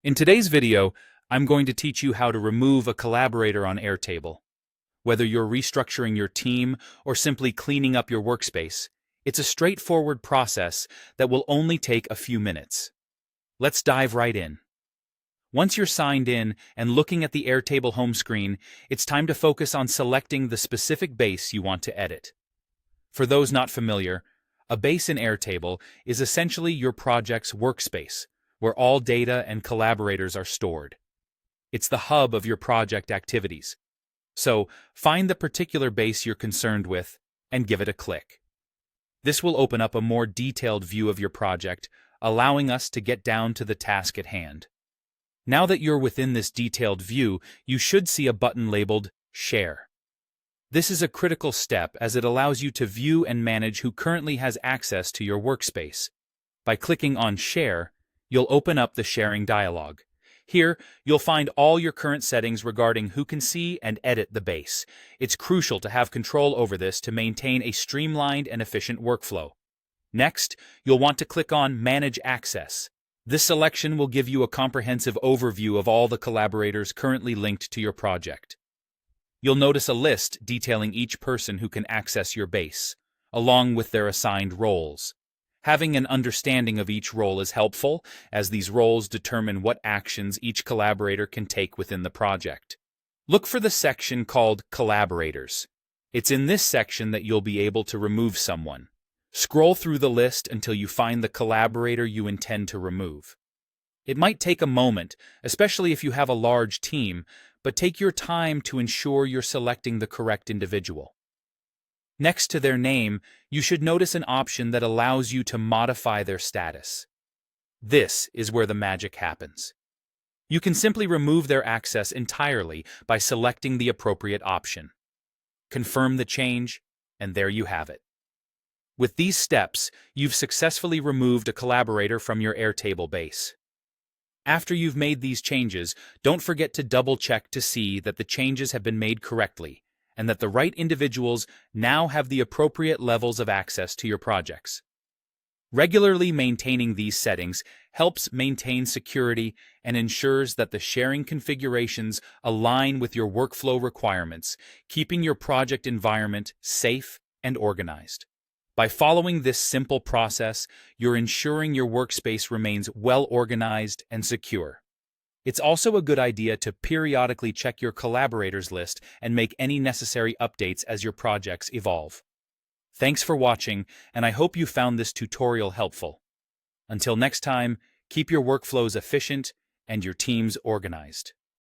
In today's video, I'm going to teach you how to remove a collaborator on Airtable. Whether you're restructuring your team or simply cleaning up your workspace, it's a straightforward process that will only take a few minutes. Let's dive right in. Once you're signed in and looking at the Airtable home screen, it's time to focus on selecting the specific base you want to edit. For those not familiar, a base in Airtable is essentially your project's workspace, where all data and collaborators are stored. It's the hub of your project activities. So, find the particular base you're concerned with and give it a click. This will open up a more detailed view of your project, allowing us to get down to the task at hand. Now that you're within this detailed view, you should see a button labeled Share. This is a critical step as it allows you to view and manage who currently has access to your workspace. By clicking on Share, you'll open up the sharing dialog. Here, you'll find all your current settings regarding who can see and edit the base. It's crucial to have control over this to maintain a streamlined and efficient workflow. Next, you'll want to click on Manage Access. This selection will give you a comprehensive overview of all the collaborators currently linked to your project. You'll notice a list detailing each person who can access your base, along with their assigned roles. Having an understanding of each role is helpful, as these roles determine what actions each collaborator can take within the project. Look for the section called Collaborators. It's in this section that you'll be able to remove someone. Scroll through the list until you find the collaborator you intend to remove. It might take a moment, especially if you have a large team, but take your time to ensure you're selecting the correct individual. Next to their name, you should notice an option that allows you to modify their status. This is where the magic happens. You can simply remove their access entirely by selecting the appropriate option. Confirm the change, and there you have it. With these steps, you've successfully removed a collaborator from your Airtable base. After you've made these changes, don't forget to double-check to see that the changes have been made correctly, and that the right individuals now have the appropriate levels of access to your projects. Regularly maintaining these settings helps maintain security and ensures that the sharing configurations align with your workflow requirements, keeping your project environment safe and organized. By following this simple process, you're ensuring your workspace remains well organized and secure. It's also a good idea to periodically check your collaborators list and make any necessary updates as your projects evolve. Thanks for watching, and I hope you found this tutorial helpful. Until next time, keep your workflows efficient and your teams organized.